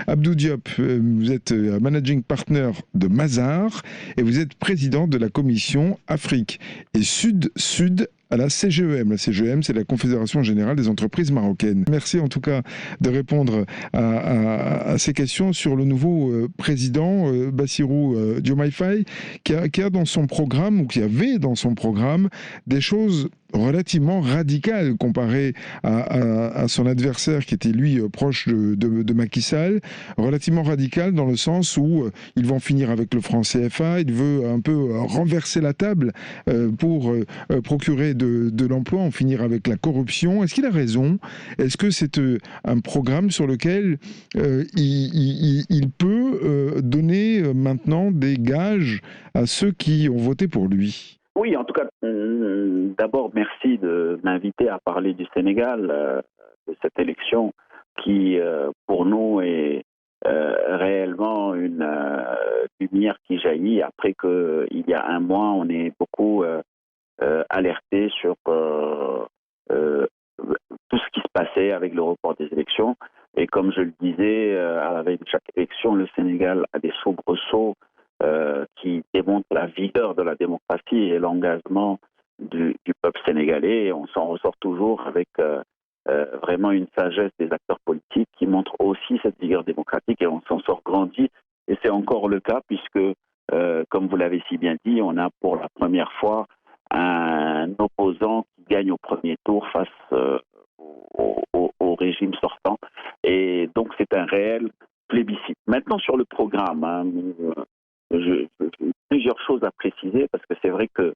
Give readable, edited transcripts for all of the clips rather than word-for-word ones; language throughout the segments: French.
Abdou Diop, vous êtes managing partner de Mazars et vous êtes président de la commission Afrique et Sud-Sud à la CGEM. La CGEM, c'est la Confédération Générale des Entreprises Marocaines. Merci en tout cas de répondre à ces questions sur le nouveau président Bassirou Diomaye Faye qui a dans son programme, ou qui avait dans son programme, des choses relativement radicales comparé à son adversaire qui était lui proche de Macky Sall, relativement radical dans le sens où il va en finir avec le franc CFA, il veut un peu renverser la table pour procurer de l'emploi, en finir avec la corruption. Est-ce qu'il a raison? Est-ce que c'est un programme sur lequel il peut donner maintenant des gages à ceux qui ont voté pour lui? Oui, en tout cas, d'abord, merci de m'inviter à parler du Sénégal, de cette élection qui, pour nous, est réellement une lumière qui jaillit après qu'il y a un mois, on est beaucoup alerté sur tout ce qui se passait avec le report des élections. Et comme je le disais, à la veille de chaque élection, le Sénégal a des soubresauts qui démontrent la vigueur de la démocratie et l'engagement du peuple sénégalais. Et on s'en ressort toujours avec vraiment une sagesse des acteurs politiques qui montre aussi cette vigueur démocratique, et on s'en sort grandi. Et c'est encore le cas puisque, comme vous l'avez si bien dit, on a pour la première fois un opposant qui gagne au premier tour face au régime sortant. Et donc c'est un réel plébiscite. Maintenant sur le programme, plusieurs choses à préciser, parce que c'est vrai que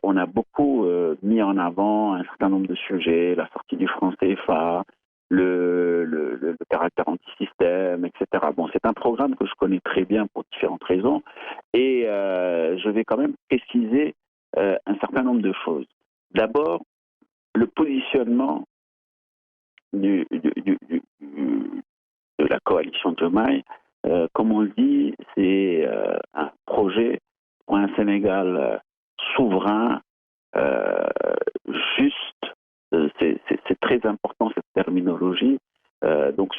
on a beaucoup mis en avant un certain nombre de sujets, la sortie du franc CFA, le caractère anti-système, etc. Bon, c'est un programme que je connais très bien pour différentes raisons, et je vais quand même préciser un certain nombre de choses. D'abord, le positionnement de la coalition Diomaye, comme on le dit, c'est un projet pour un Sénégal souverain, juste. C'est très important cette terminologie. Donc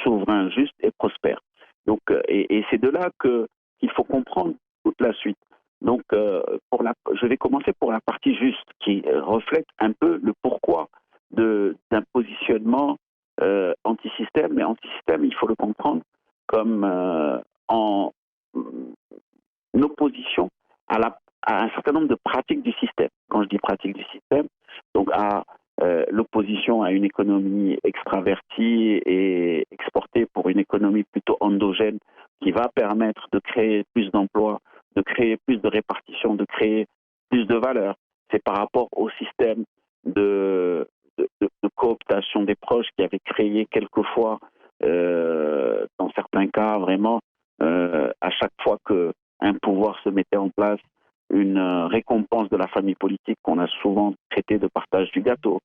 souverain, juste et prospère. Donc, et c'est de là qu'il faut comprendre toute la suite. Donc, je vais commencer pour la partie juste, qui reflète un peu le pourquoi d'un positionnement anti-système. Mais anti-système, il faut le comprendre comme en opposition à un certain nombre de pratiques du système. Quand je dis pratiques du système, donc à l'opposition à une économie extravertie et exportée pour une économie plutôt endogène qui va permettre de créer plus d'emplois, de créer plus de répartition, de créer plus de valeur. C'est par rapport au système de cooptation des proches qui avait créé quelquefois, dans certains cas vraiment, à chaque fois qu'un pouvoir se mettait en place, une récompense de la famille politique qu'on a souvent traité de partage du gâteau,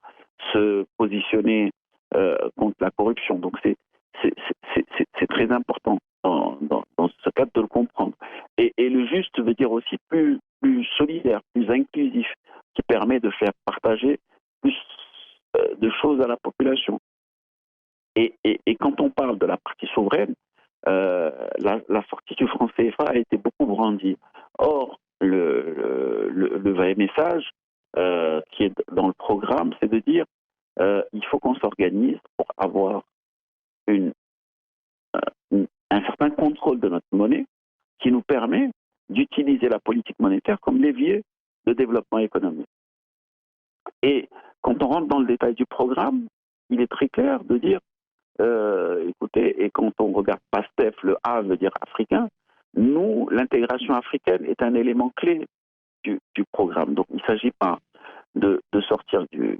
se positionner contre la corruption. Donc c'est très important dans ce cadre de le comprendre. Et le juste veut dire aussi plus solidaire, plus inclusif, qui permet de faire partager plus de choses à la population. Et quand on parle de la partie souveraine, la sortie du franc CFA a été beaucoup brandie. Or, le vrai message qui est dans le programme, c'est de dire il faut qu'on s'organise pour avoir un certain contrôle de notre monnaie qui nous permet d'utiliser la politique monétaire comme levier de développement économique. Et quand on rentre dans le détail du programme, il est très clair de dire écoutez, et quand on regarde PASTEF, le A veut dire africain, nous, l'intégration africaine est un élément clé du programme. Donc il ne s'agit pas de sortir du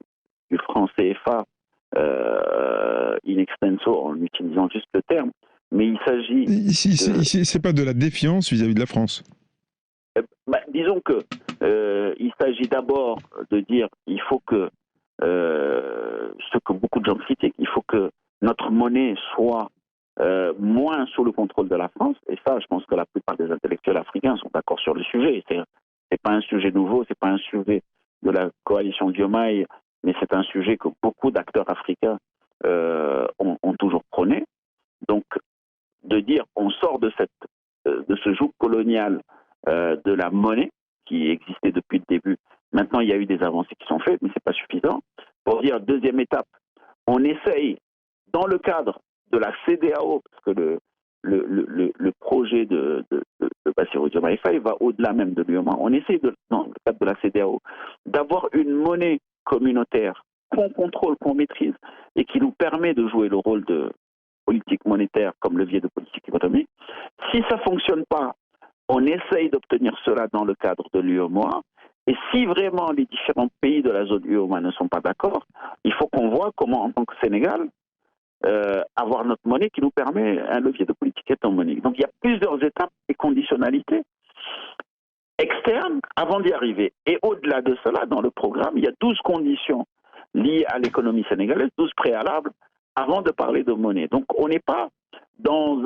franc CFA in extenso en utilisant juste le terme, mais il s'agit... Ici, c'est pas de la défiance vis-à-vis de la France. Disons que il s'agit d'abord de dire il faut que ce que beaucoup de gens critiquent, il faut que notre monnaie soit moins sous le contrôle de la France, et ça, je pense que la plupart des intellectuels africains sont d'accord sur le sujet. C'est pas un sujet nouveau, c'est pas un sujet de la coalition Diomaye, mais c'est un sujet que beaucoup d'acteurs africains ont toujours prôné. Donc, de dire on sort de ce joug colonial de la monnaie qui existait depuis le début. Maintenant, il y a eu des avancées qui sont faites, mais c'est pas suffisant. Pour dire deuxième étape, on essaye dans le cadre de la CEDEAO, parce que le projet de Bassirou Diomaye Faye va au-delà même de l'UEMOA. On essaye, dans le cadre de la CEDEAO, d'avoir une monnaie communautaire qu'on contrôle, qu'on maîtrise, et qui nous permet de jouer le rôle de politique monétaire comme levier de politique économique. Si ça ne fonctionne pas, on essaye d'obtenir cela dans le cadre de l'UEMOA. Et si vraiment les différents pays de la zone UEMOA ne sont pas d'accord, il faut qu'on voit comment, en tant que Sénégal, avoir notre monnaie qui nous permet un levier de politique économique. Donc il y a plusieurs étapes et conditionnalités externes avant d'y arriver. Et au-delà de cela, dans le programme, il y a 12 conditions liées à l'économie sénégalaise, 12 préalables avant de parler de monnaie. Donc on n'est pas dans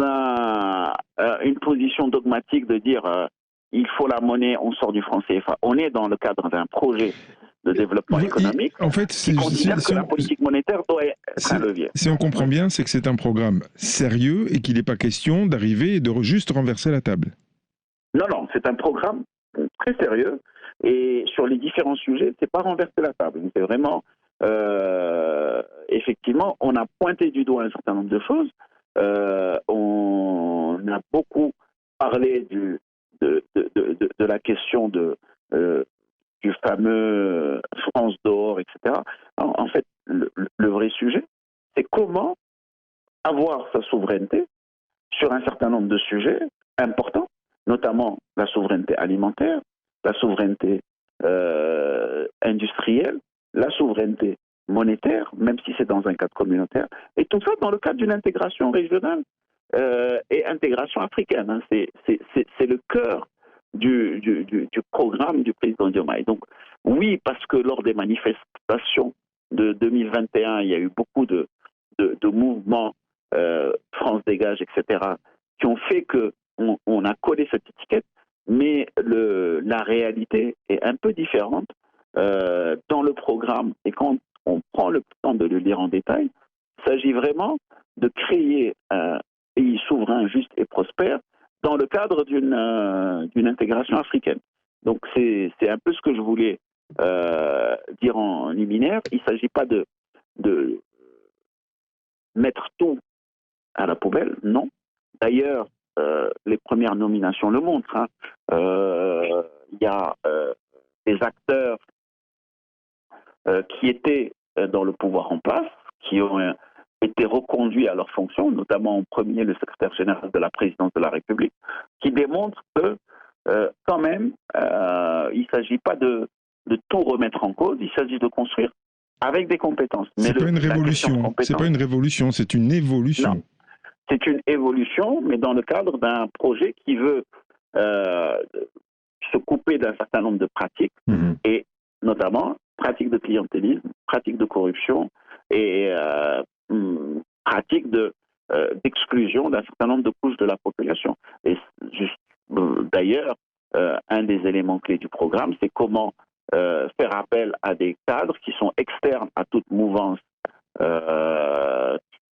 une position dogmatique de dire il faut la monnaie, on sort du franc CFA. On est dans le cadre d'un projet de développement économique en fait, qui considère que la politique monétaire doit être un levier. Si on comprend bien, c'est que c'est un programme sérieux et qu'il n'est pas question d'arriver et de juste renverser la table. Non, c'est un programme très sérieux et sur les différents sujets, c'est pas renverser la table. C'est vraiment, effectivement, on a pointé du doigt un certain nombre de choses. On a beaucoup parlé de la question du fameux France dehors, etc. En fait, le vrai sujet, c'est comment avoir sa souveraineté sur un certain nombre de sujets importants, notamment la souveraineté alimentaire, la souveraineté industrielle, la souveraineté monétaire, même si c'est dans un cadre communautaire, et tout ça dans le cadre d'une intégration régionale et intégration africaine. Hein. C'est le cœur du programme du président Diomaye. Donc oui, parce que lors des manifestations de 2021, il y a eu beaucoup de mouvements France Dégage, etc., qui ont fait qu'on a collé cette étiquette, mais la réalité est un peu différente dans le programme. Et quand on prend le temps de le lire en détail, il s'agit vraiment de créer un pays souverain, juste et prospère dans le cadre d'une intégration africaine. Donc c'est un peu ce que je voulais dire en liminaire. Il ne s'agit pas de mettre tout à la poubelle, non. D'ailleurs, les premières nominations le montrent. Hein. Y a des acteurs qui étaient dans le pouvoir en place, qui ont été reconduits à leurs fonctions, notamment en premier le secrétaire général de la présidence de la République, qui démontrent que quand même, il ne s'agit pas de tout remettre en cause, il s'agit de construire avec des compétences. C'est pas une révolution, c'est pas une révolution, c'est une évolution. Non. C'est une évolution, mais dans le cadre d'un projet qui veut se couper d'un certain nombre de pratiques, et notamment pratiques de clientélisme, pratiques de corruption et pratiques d'exclusion d'un certain nombre de couches de la population. Et d'ailleurs, un des éléments clés du programme, c'est comment faire appel à des cadres qui sont externes à toute mouvance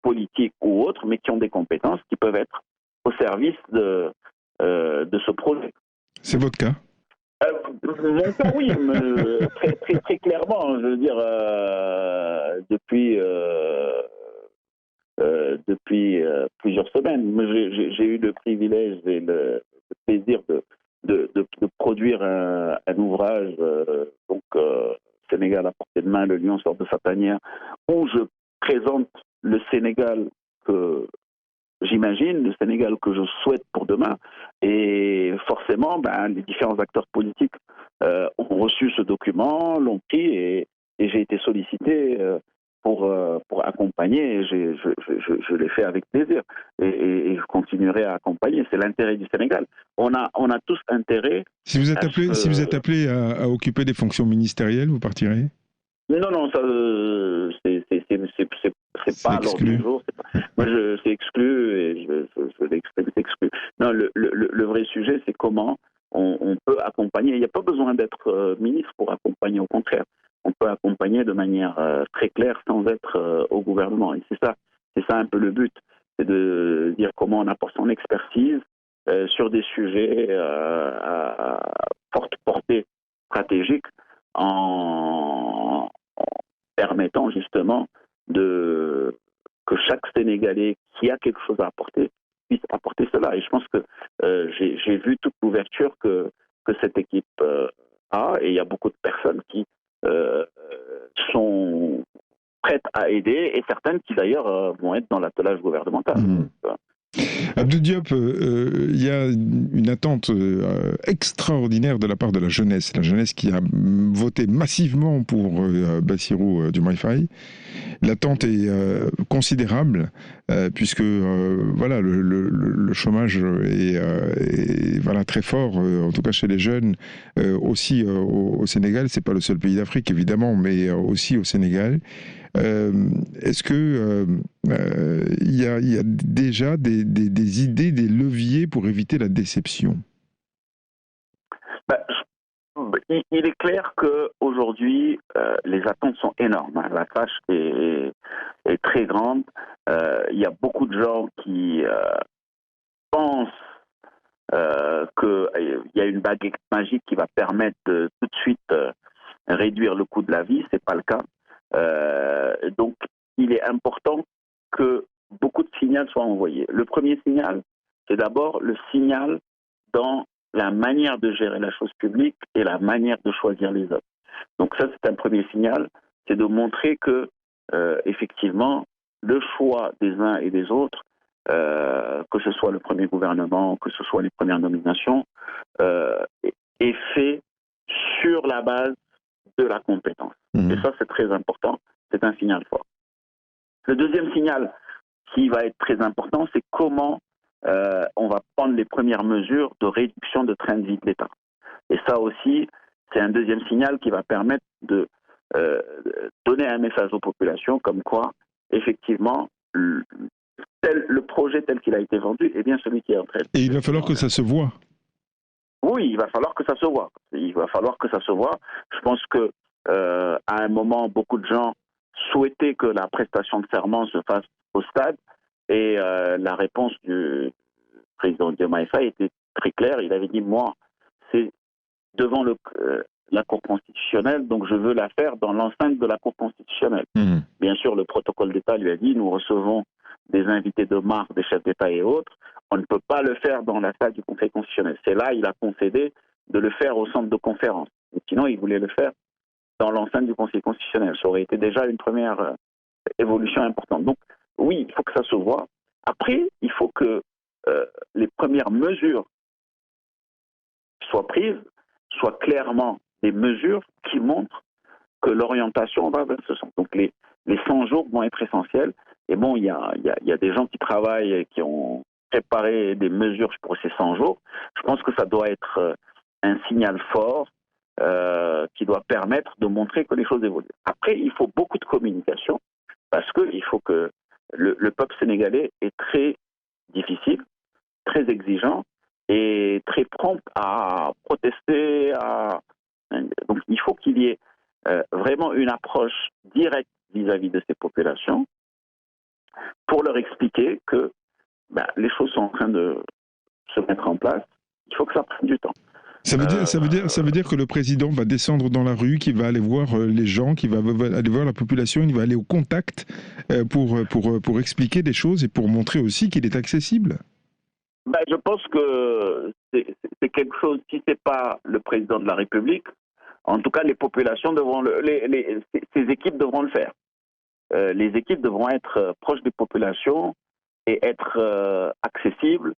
politique ou autre, mais qui ont des compétences qui peuvent être au service de ce projet. C'est votre cas? Mon cas, oui, très, très, très clairement. Je veux dire, depuis plusieurs semaines, j'ai eu le privilège et le plaisir de produire un ouvrage, Sénégal à portée de main, le lion sort de sa tanière, où je présente le Sénégal que j'imagine, le Sénégal que je souhaite pour demain. Et forcément, les différents acteurs politiques ont reçu ce document, l'ont pris et j'ai été sollicité pour accompagner. Je l'ai fait avec plaisir et je continuerai à accompagner. C'est l'intérêt du Sénégal. On a tous intérêt. Si vous êtes appelé à occuper des fonctions ministérielles, vous partirez? Non, ça c'est pas l'ordre du jour. Moi, c'est exclu et je l'exprime, c'est exclu. Non, le vrai sujet, c'est comment on peut accompagner. Il n'y a pas besoin d'être ministre pour accompagner. Au contraire, on peut accompagner de manière très claire sans être au gouvernement. Et c'est ça un peu le but. c'est de dire comment on apporte son expertise sur des sujets à forte portée stratégique en permettant justement que chaque Sénégalais qui a quelque chose à apporter puisse apporter cela. Et je pense que j'ai vu toute l'ouverture que cette équipe a, et il y a beaucoup de personnes qui sont prêtes à aider, et certaines qui d'ailleurs vont être dans l'attelage gouvernemental. Abdou Diop, il y a une attente extraordinaire de la part de la jeunesse qui a voté massivement pour Bassirou Diomaye Faye. L'attente est considérable puisque voilà, le chômage est voilà, très fort, en tout cas chez les jeunes, aussi au Sénégal. C'est pas le seul pays d'Afrique évidemment, mais aussi au Sénégal. Est-ce que il y a déjà des idées, des leviers pour éviter la déception? Il est clair qu'aujourd'hui, les attentes sont énormes. La tâche est très grande. Il y a beaucoup de gens qui pensent qu'il y a une baguette magique qui va permettre de tout de suite réduire le coût de la vie. C'est pas le cas. Donc, il est important que beaucoup de signaux soient envoyés. Le premier signal, c'est d'abord le signal dans la manière de gérer la chose publique et la manière de choisir les hommes. Donc ça, c'est un premier signal, c'est de montrer que, effectivement, le choix des uns et des autres, que ce soit le premier gouvernement, que ce soit les premières nominations, est fait sur la base de la compétence. Et ça, c'est très important, c'est un signal fort. Le deuxième signal qui va être très important, c'est comment on va prendre les premières mesures de réduction de train de vie de l'État. Et ça aussi, c'est un deuxième signal qui va permettre de donner un message aux populations comme quoi, effectivement, le projet tel qu'il a été vendu est bien celui qui est en train de... Et il va falloir que ça se voit. Oui, il va falloir que ça se voit. Il va falloir que ça se voit. Je pense que à un moment, beaucoup de gens souhaitaient que la prestation de serment se fasse au stade, et la réponse du président Diomaye Faye était très claire. Il avait dit, moi, c'est devant la Cour constitutionnelle, donc je veux la faire dans l'enceinte de la Cour constitutionnelle. Bien sûr, le protocole d'État lui a dit, nous recevons des invités de marque, des chefs d'État et autres, on ne peut pas le faire dans la salle du Conseil constitutionnel. C'est là il a concédé de le faire au centre de conférence. Et sinon, il voulait le faire dans l'enceinte du Conseil constitutionnel. Ça aurait été déjà une première évolution importante. Donc, oui, il faut que ça se voit. Après, il faut que les premières mesures soient prises, soient clairement des mesures qui montrent que l'orientation va vers ce sens. Donc, les 100 jours vont être essentiels. Et bon, il y a des gens qui travaillent et qui ont préparé des mesures pour ces 100 jours. Je pense que ça doit être un signal fort qui doit permettre de montrer que les choses évoluent. Après, il faut beaucoup de communication parce qu'il faut que le peuple sénégalais est très difficile, très exigeant et très prompt à protester. Donc, il faut qu'il y ait vraiment une approche directe vis-à-vis de ces populations pour leur expliquer que les choses sont en train de se mettre en place. Il faut que ça prenne du temps. Ça veut dire que le président va descendre dans la rue, qu'il va aller voir les gens, qu'il va aller voir la population, il va aller au contact pour expliquer des choses et pour montrer aussi qu'il est accessible. Je pense que c'est quelque chose, si ce n'est pas le président de la République, en tout cas les populations devront ces équipes devront le faire. Les équipes devront être proches des populations et être accessibles,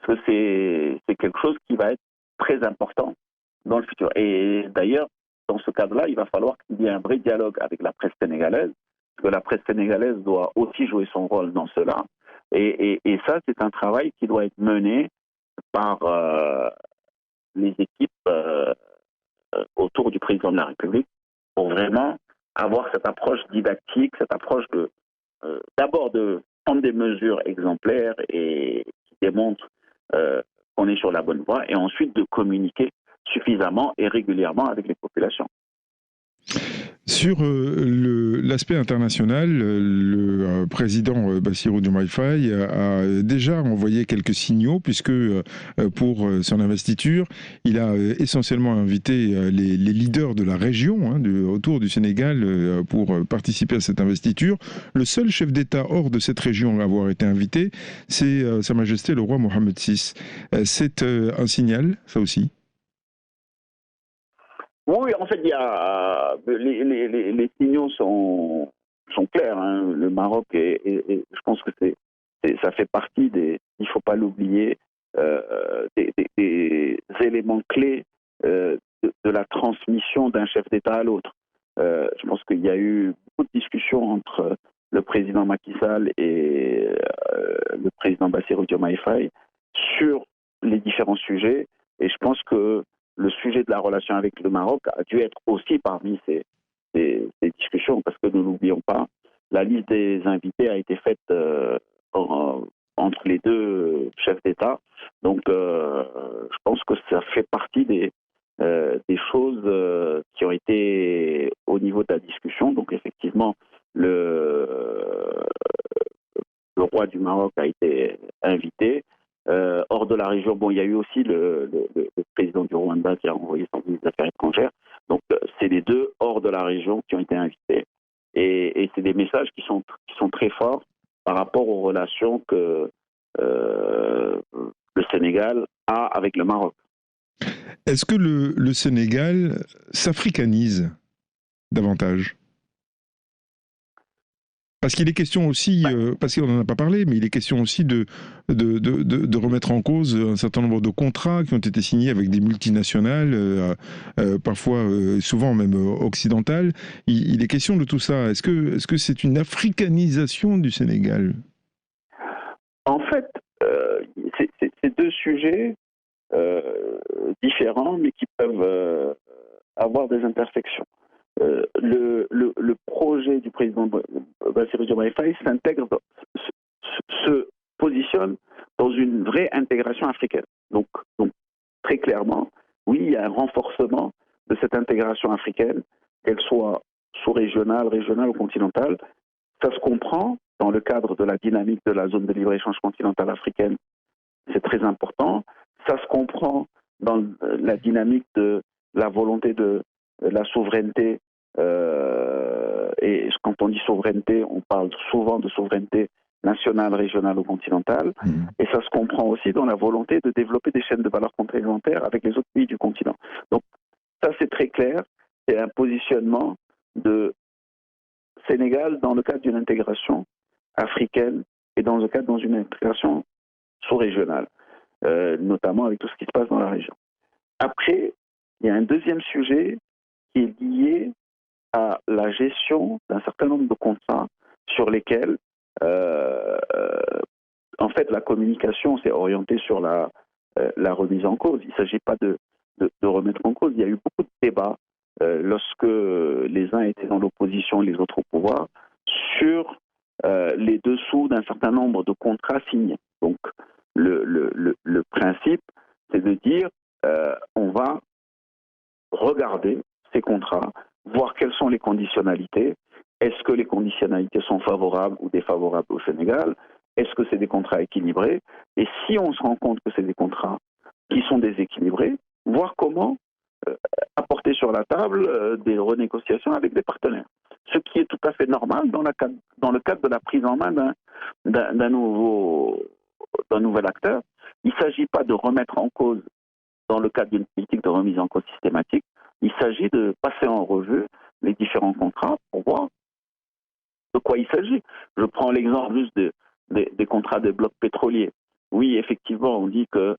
parce que c'est quelque chose qui va être très important dans le futur. Et d'ailleurs, dans ce cadre-là, il va falloir qu'il y ait un vrai dialogue avec la presse sénégalaise, parce que la presse sénégalaise doit aussi jouer son rôle dans cela. Et ça, c'est un travail qui doit être mené par les équipes autour du président de la République pour vraiment avoir cette approche didactique, cette approche d'abord de prendre des mesures exemplaires et qui démontrent qu'on est sur la bonne voie, et ensuite de communiquer suffisamment et régulièrement avec les populations. Sur l'aspect international, le président Bassirou Diomaye Faye a déjà envoyé quelques signaux puisque pour son investiture, il a essentiellement invité les leaders de la région autour du Sénégal pour participer à cette investiture. Le seul chef d'État hors de cette région à avoir été invité, c'est Sa Majesté le roi Mohammed VI. C'est un signal, ça aussi. Oui, en fait, il y a les signaux sont clairs. Hein. Le Maroc je pense que ça fait partie il faut pas l'oublier, des éléments clés de la transmission d'un chef d'État à l'autre. Je pense qu'il y a eu beaucoup de discussions entre le président Macky Sall et le président Bassirou Diomaye Faye sur les différents sujets. Et je pense que le sujet de la relation avec le Maroc a dû être aussi parmi ces discussions, parce que nous n'oublions pas, la liste des invités a été faite entre les deux chefs d'État. Donc, je pense que ça fait partie des choses qui ont été au niveau de la discussion. Donc, effectivement, le roi du Maroc a été invité. Hors de la région, bon, il y a eu aussi le président du Rwanda qui a envoyé son ministre des Affaires étrangères. Donc, c'est les deux hors de la région qui ont été invités. Et c'est des messages qui sont très forts par rapport aux relations que le Sénégal a avec le Maroc. Est-ce que le Sénégal s'africanise davantage? Parce qu'il est question aussi, parce qu'on n'en a pas parlé, mais il est question aussi de remettre en cause un certain nombre de contrats qui ont été signés avec des multinationales, parfois, souvent même occidentales. Il est question de tout ça. Est-ce que c'est une africanisation du Sénégal? En fait, c'est deux sujets différents, mais qui peuvent avoir des intersections. Le projet du président Bassirou Diomaye Faye se positionne dans une vraie intégration africaine. Donc, très clairement, oui, il y a un renforcement de cette intégration africaine, qu'elle soit sous-régionale, régionale ou continentale. Ça se comprend dans le cadre de la dynamique de la zone de libre-échange continentale africaine. C'est très important. Ça se comprend dans la dynamique de la volonté de la souveraineté. Et quand on dit souveraineté, on parle souvent de souveraineté nationale, régionale ou continentale. Et ça se comprend aussi dans la volonté de développer des chaînes de valeur complémentaires avec les autres pays du continent. Donc ça, c'est très clair. C'est un positionnement de Sénégal dans le cadre d'une intégration africaine et dans le cadre d'une intégration sous-régionale, notamment avec tout ce qui se passe dans la région. Après, il y a un deuxième sujet qui est lié à la gestion d'un certain nombre de contrats sur lesquels, en fait, la communication s'est orientée sur la remise en cause. Il ne s'agit pas de remettre en cause. Il y a eu beaucoup de débats lorsque les uns étaient dans l'opposition et les autres au pouvoir sur les dessous d'un certain nombre de contrats signés. Donc, le principe, c'est de dire on va regarder ces contrats, voir quelles sont les conditionnalités. Est-ce que les conditionnalités sont favorables ou défavorables au Sénégal? Est-ce que c'est des contrats équilibrés? Et si on se rend compte que c'est des contrats qui sont déséquilibrés, voir comment apporter sur la table des renégociations avec des partenaires. Ce qui est tout à fait normal dans le cadre de la prise en main d'un nouvel acteur. Il ne s'agit pas de remettre en cause, dans le cadre d'une politique de remise en cause systématique, il s'agit de passer en revue les différents contrats pour voir de quoi il s'agit. Je prends l'exemple juste des contrats de blocs pétroliers. Oui, effectivement, on dit que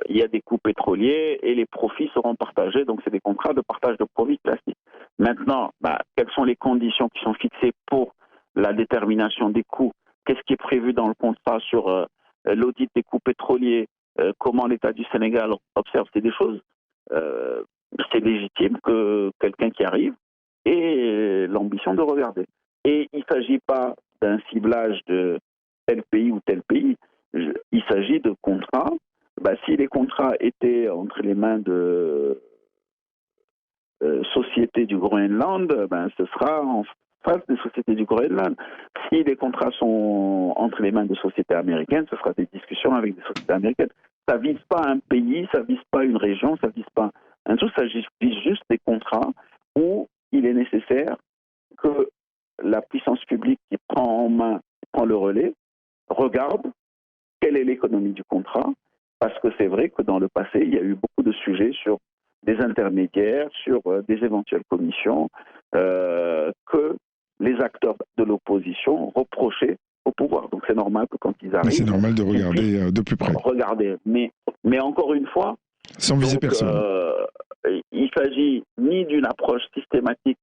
il y a des coûts pétroliers et les profits seront partagés, donc c'est des contrats de partage de profits classiques. Maintenant, quelles sont les conditions qui sont fixées pour la détermination des coûts? Qu'est-ce qui est prévu dans le contrat sur l'audit des coûts pétroliers? Comment l'État du Sénégal observe? C'est des choses, c'est légitime que quelqu'un qui arrive ait l'ambition de regarder. Et il ne s'agit pas d'un ciblage de tel pays ou tel pays. Il s'agit de contrats. Si les contrats étaient entre les mains sociétés du Groenland, ce sera en face des sociétés du Groenland. Si les contrats sont entre les mains de sociétés américaines, ce sera des discussions avec des sociétés américaines. Ça ne vise pas un pays, ça ne vise pas une région, ça ne vise pas un tout, ça vise juste des contrats où il est nécessaire que la puissance publique qui prend en main, qui prend le relais, regarde quelle est l'économie du contrat, parce que c'est vrai que dans le passé, il y a eu beaucoup de sujets sur des intermédiaires, sur des éventuelles commissions, que les acteurs de l'opposition reprochaient au pouvoir. Donc c'est normal que quand ils arrivent... C'est normal de regarder de plus près. Regarder. Mais encore une fois... Sans viser personne. Il ne s'agit ni d'une approche systématique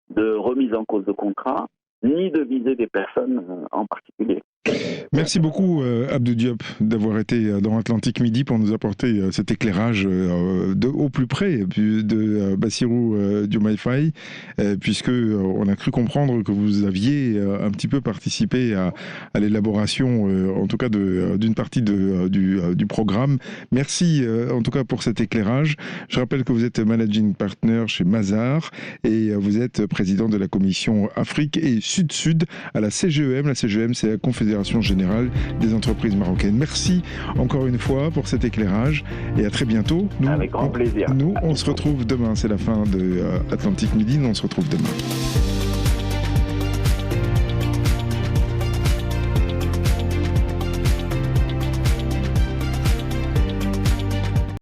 de remise en cause de contrat, ni de viser des personnes en particulier. Merci beaucoup Abdou Diop d'avoir été dans Atlantique Midi pour nous apporter cet éclairage au plus près de Bassirou Diomaye Faye, puisque on a cru comprendre que vous aviez un petit peu participé à l'élaboration, en tout cas d'une partie du programme. Merci en tout cas pour cet éclairage. Je rappelle que vous êtes managing partner chez Mazars et vous êtes président de la commission Afrique et Sud-Sud à la CGEM. La CGEM, c'est la Confédération générale des entreprises marocaines. Merci encore une fois pour cet éclairage et à très bientôt. Avec grand plaisir. Nous, on se retrouve demain. C'est la fin de Atlantique Midi. Nous, on se retrouve demain.